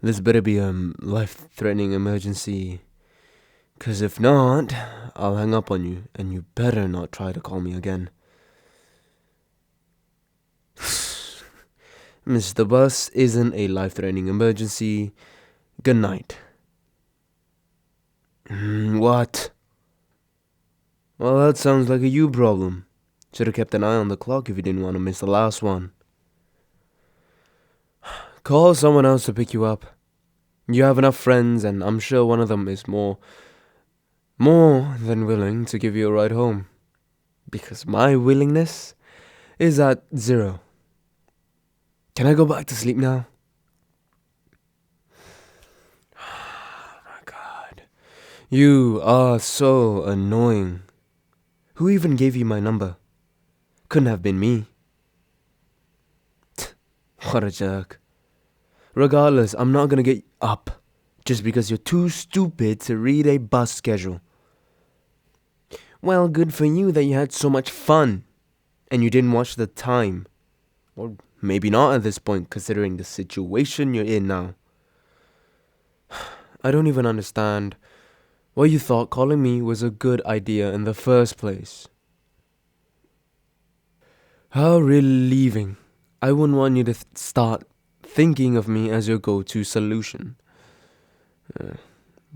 This better be a life-threatening emergency. 'Cause if not, I'll hang up on you, and you better not try to call me again. Mr. Bus isn't a life-threatening emergency. Good night. What? Well, that sounds like a you problem. Should have kept an eye on the clock if you didn't want to miss the last one. Call someone else to pick you up. You have enough friends, and I'm sure one of them is more than willing to give you a ride home. Because my willingness is at 0. Can I go back to sleep now? Oh my God. You are so annoying. Who even gave you my number? Couldn't have been me. What a jerk. Regardless, I'm not gonna get up just because you're too stupid to read a bus schedule. Well, good for you that you had so much fun and you didn't watch the time. Or maybe not at this point, considering the situation you're in now. I don't even understand why you thought calling me was a good idea in the first place. How relieving. I wouldn't want you to start thinking of me as your go-to solution.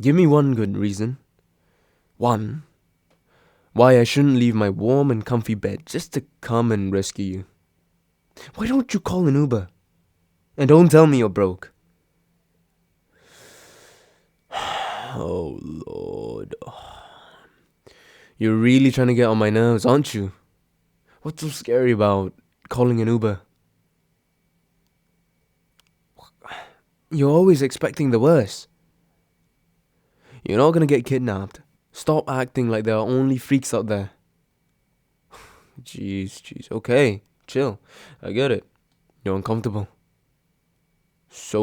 Give me one good reason. One. Why I shouldn't leave my warm and comfy bed just to come and rescue you. Why don't you call an Uber? And don't tell me you're broke. Oh, Lord. You're really trying to get on my nerves, aren't you? What's so scary about calling an Uber? You're always expecting the worst. You're not gonna get kidnapped. Stop acting like there are only freaks out there. Jeez. Okay, chill. I get it. You're uncomfortable. So,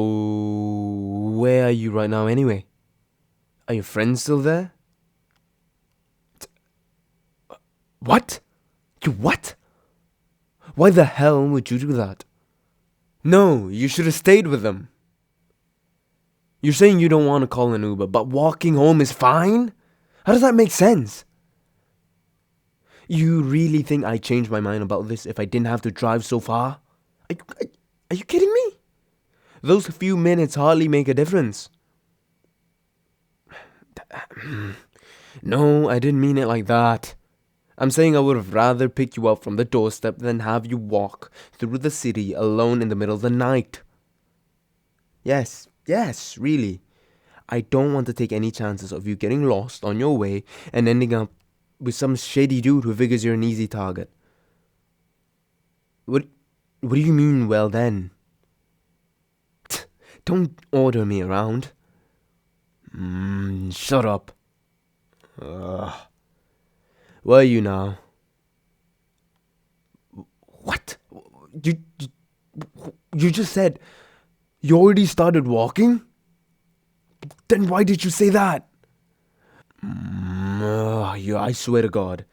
where are you right now anyway? Are your friends still there? What? You what? Why the hell would you do that? No, you should have stayed with them. You're saying you don't want to call an Uber, but walking home is fine? How does that make sense? You really think I'd change my mind about this if I didn't have to drive so far? Are you kidding me? Those few minutes hardly make a difference. No, I didn't mean it like that. I'm saying I would have rather pick you up from the doorstep than have you walk through the city alone in the middle of the night. Yes, really. I don't want to take any chances of you getting lost on your way and ending up with some shady dude who figures you're an easy target. What do you mean, well then? Don't order me around. Shut up. Where are you now? What? You just said you already started walking? Then why did you say that? I swear to God,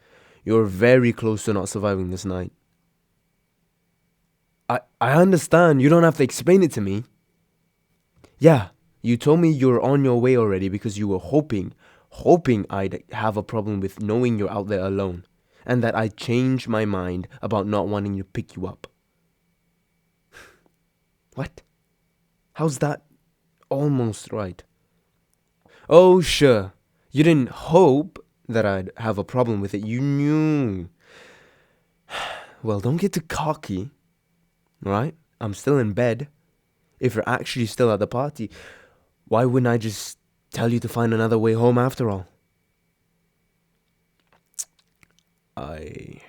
you're very close to not surviving this night. I understand. You don't have to explain it to me. Yeah, you told me you were on your way already because you were hoping I'd have a problem with knowing you're out there alone, and that I'd change my mind about not wanting to pick you up. What? How's that almost right? Oh, sure. You didn't hope that I'd have a problem with it. You knew. Well, don't get too cocky, right? I'm still in bed. If you're actually still at the party, why wouldn't I just tell you to find another way home after all? I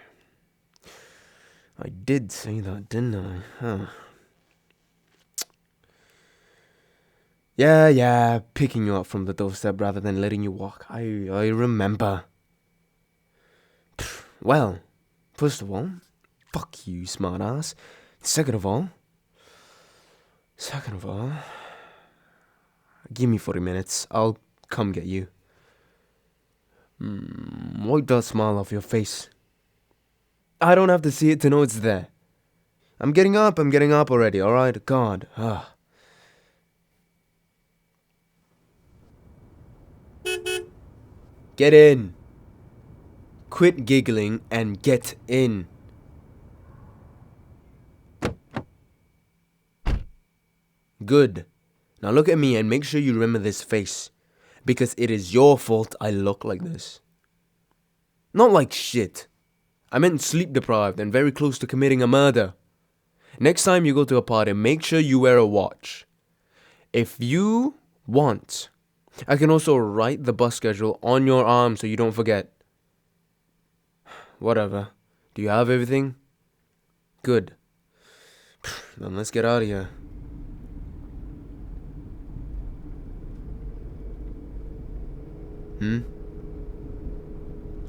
did say that, didn't I? Huh. Yeah, picking you up from the doorstep rather than letting you walk. I remember. Well, first of all, fuck you, smartass. Second of all, give me 40 minutes. I'll come get you. Wipe that smile off your face. I don't have to see it to know it's there. I'm getting up already, alright? God. Get in. Quit giggling and get in. Good. Now look at me and make sure you remember this face. Because it is your fault I look like this. Not like shit. I meant sleep deprived and very close to committing a murder. Next time you go to a party, make sure you wear a watch. If you want, I can also write the bus schedule on your arm so you don't forget. Whatever. Do you have everything? Good. Then let's get out of here.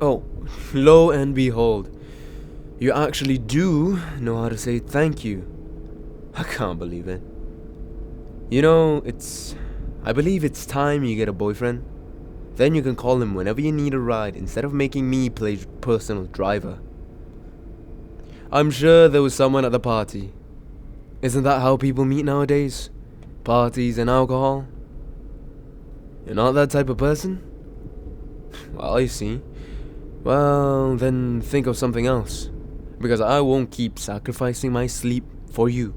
Oh, lo and behold. You actually do know how to say thank you. I can't believe it. You know, I believe it's time you get a boyfriend. Then you can call him whenever you need a ride instead of making me play personal driver. I'm sure there was someone at the party. Isn't that how people meet nowadays? Parties and alcohol? You're not that type of person? Well, I see. Well, then think of something else. Because I won't keep sacrificing my sleep for you.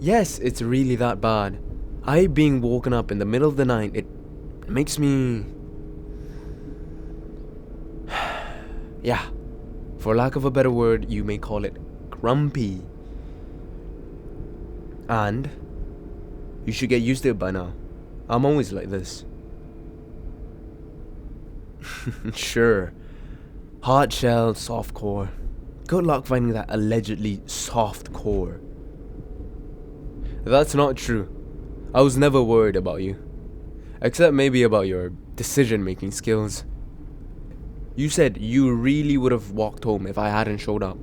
Yes, it's really that bad. I being woken up in the middle of the night, it makes me... yeah, for lack of a better word, you may call it grumpy. And you should get used to it by now. I'm always like this. Sure. Hard shell, soft core. Good luck finding that allegedly soft core. That's not true. I was never worried about you. Except maybe about your decision-making skills. You said you really would have walked home if I hadn't showed up.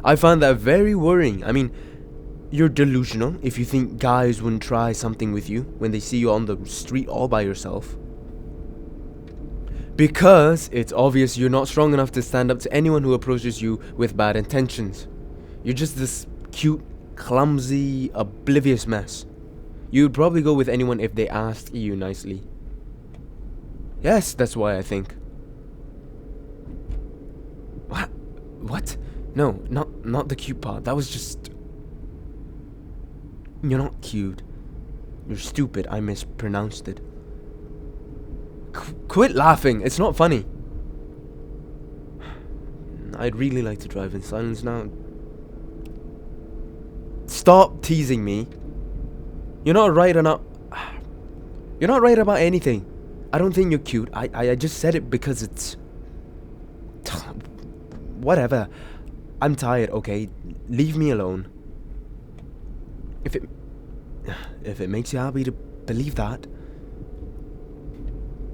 I find that very worrying. I mean, you're delusional if you think guys wouldn't try something with you when they see you on the street all by yourself. Because it's obvious you're not strong enough to stand up to anyone who approaches you with bad intentions. You're just this cute, clumsy, oblivious mess. You'd probably go with anyone if they asked you nicely. Yes, that's why I think. What? No, not the cute part. That was just... You're not cute. You're stupid. I mispronounced it. Quit laughing. It's not funny. I'd really like to drive in silence now. Stop teasing me. You're not right about anything. I don't think you're cute. I just said it because it's... Whatever. I'm tired, okay? Leave me alone. If it makes you happy to believe that.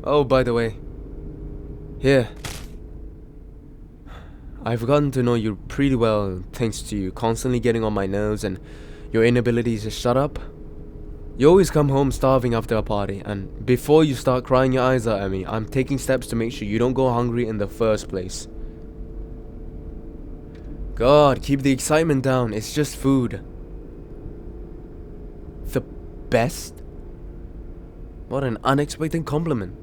Oh, by the way. Here. I've gotten to know you pretty well thanks to you constantly getting on my nerves and your inability to shut up. You always come home starving after a party, and before you start crying your eyes out at me, I'm taking steps to make sure you don't go hungry in the first place. God, keep the excitement down. It's just food. The best? What an unexpected compliment.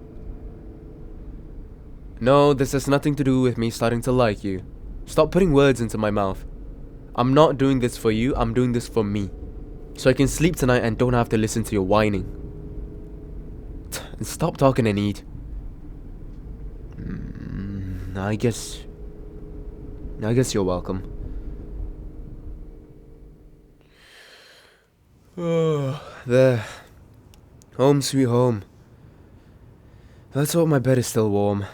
No, this has nothing to do with me starting to like you. Stop putting words into my mouth. I'm not doing this for you, I'm doing this for me. So I can sleep tonight and don't have to listen to your whining. And stop talking and eat. I guess you're welcome. Oh, there. Home sweet home. Let's hope my bed is still warm.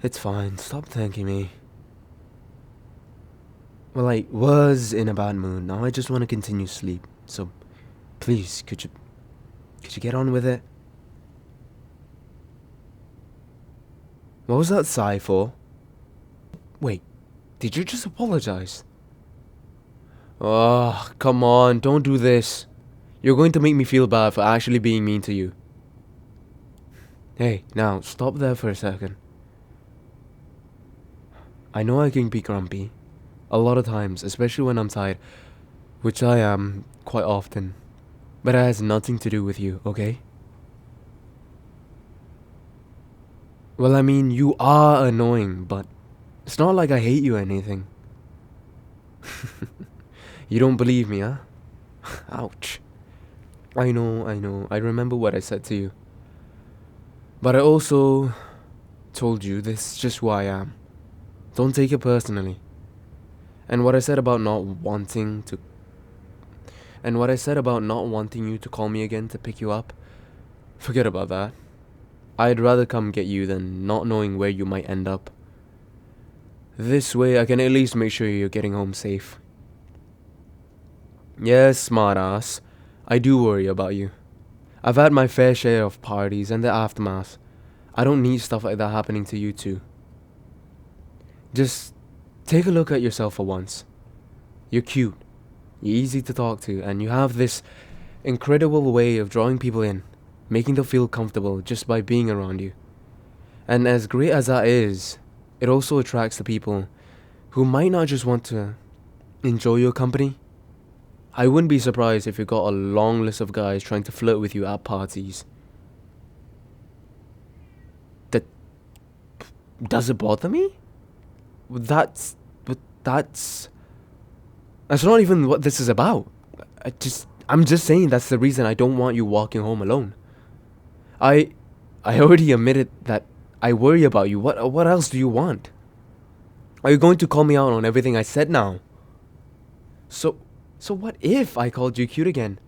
It's fine, stop thanking me. Well, I was in a bad mood, now I just want to continue sleep. So, please, could you get on with it? What was that sigh for? Wait, did you just apologize? Oh, come on, don't do this. You're going to make me feel bad for actually being mean to you. Hey, now, stop there for a second. I know I can be grumpy. A lot of times, especially when I'm tired. Which I am, quite often. But it has nothing to do with you, okay? Well, I mean, you are annoying, but it's not like I hate you or anything. You don't believe me, huh? Ouch. I know. I remember what I said to you. But I also told you this is just who I am. Don't take it personally. And what I said about not wanting to... And what I said about not wanting you to call me again to pick you up, forget about that. I'd rather come get you than not knowing where you might end up. This way I can at least make sure you're getting home safe. Yes, smartass. I do worry about you. I've had my fair share of parties and the aftermath. I don't need stuff like that happening to you too. Just take a look at yourself for once. You're cute, you're easy to talk to, and you have this incredible way of drawing people in, making them feel comfortable just by being around you. And as great as that is, it also attracts the people who might not just want to enjoy your company. I wouldn't be surprised if you got a long list of guys trying to flirt with you at parties. Does it bother me? That's not even what this is about. I'm just saying that's the reason I don't want you walking home alone. I already admitted that I worry about you. What else do you want? Are you going to call me out on everything I said now? So what if I called you cute again?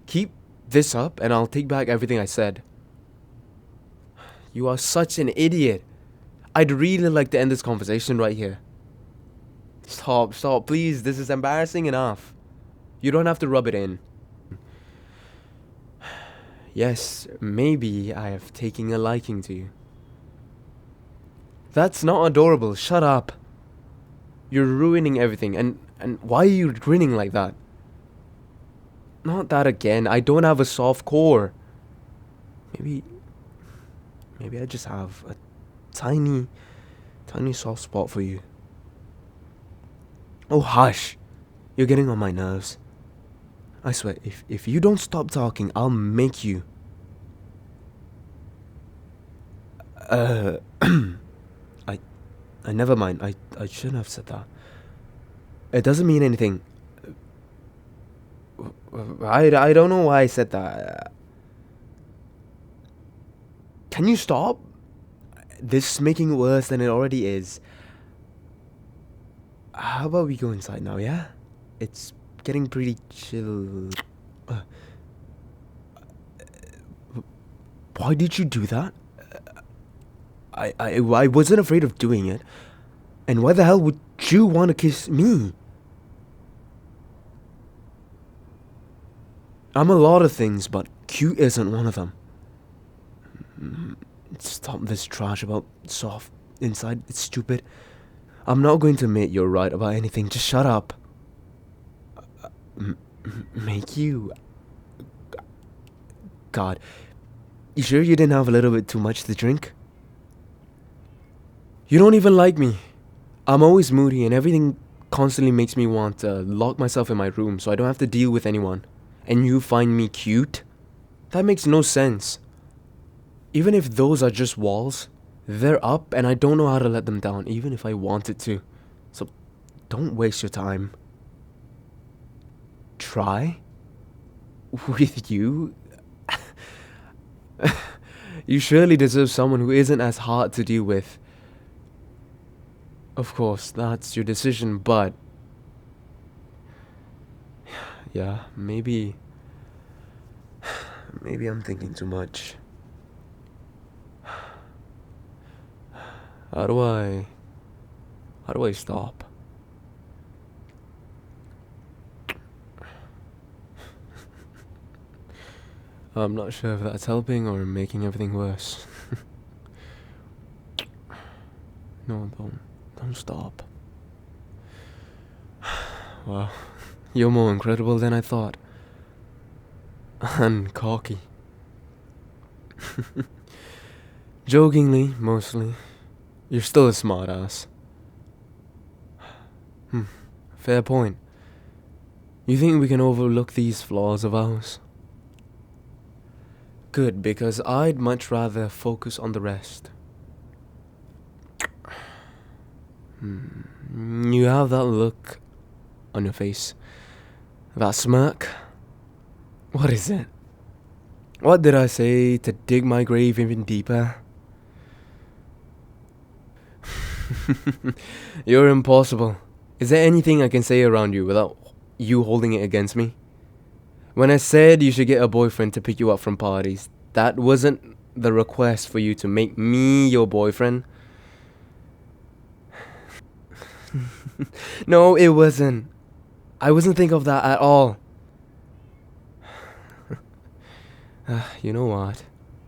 Keep this up and I'll take back everything I said. You are such an idiot. I'd really like to end this conversation right here. Stop, please. This is embarrassing enough. You don't have to rub it in. Yes, maybe I have taken a liking to you. That's not adorable. Shut up. You're ruining everything. And why are you grinning like that? Not that again. I don't have a soft core. Maybe I just have a tiny soft spot for you. Oh, hush. You're getting on my nerves. I swear, if you don't stop talking, I'll make you. I never mind. I shouldn't have said that. It doesn't mean anything. I don't know why I said that. Can you stop? This is making it worse than it already is. How about we go inside now, yeah? It's getting pretty chill. Why did you do that? I wasn't afraid of doing it. And why the hell would you want to kiss me? I'm a lot of things, but cute isn't one of them. Stop this trash about soft inside. It's stupid. I'm not going to admit you're right about anything. Just shut up. Make you... God. You sure you didn't have a little bit too much to drink? You don't even like me. I'm always moody and everything constantly makes me want to lock myself in my room so I don't have to deal with anyone. And you find me cute? That makes no sense. Even if those are just walls, they're up and I don't know how to let them down, even if I wanted to. So don't waste your time. Try? With you? You surely deserve someone who isn't as hard to deal with. Of course, that's your decision, but... Yeah, maybe I'm thinking too much. How do I stop? I'm not sure if that's helping or making everything worse. No, don't stop. Wow, you're more incredible than I thought. And cocky. Jokingly, mostly. You're still a smartass. Fair point. You think we can overlook these flaws of ours? Good, because I'd much rather focus on the rest. You have that look on your face. That smirk. What is it? What did I say to dig my grave even deeper? You're impossible. Is there anything I can say around you without you holding it against me? When I said you should get a boyfriend to pick you up from parties, that wasn't the request for you to make me your boyfriend. No, it wasn't. I wasn't thinking of that at all. You know what?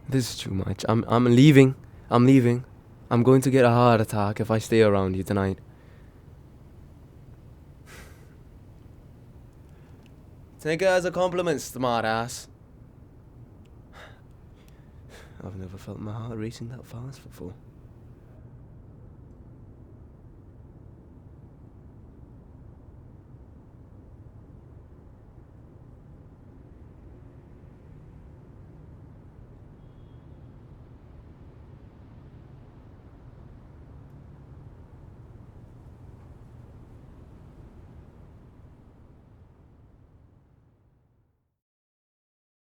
This is too much. I'm leaving. I'm leaving. I'm going to get a heart attack if I stay around you tonight. Take it as a compliment, smartass. I've never felt my heart racing that fast before.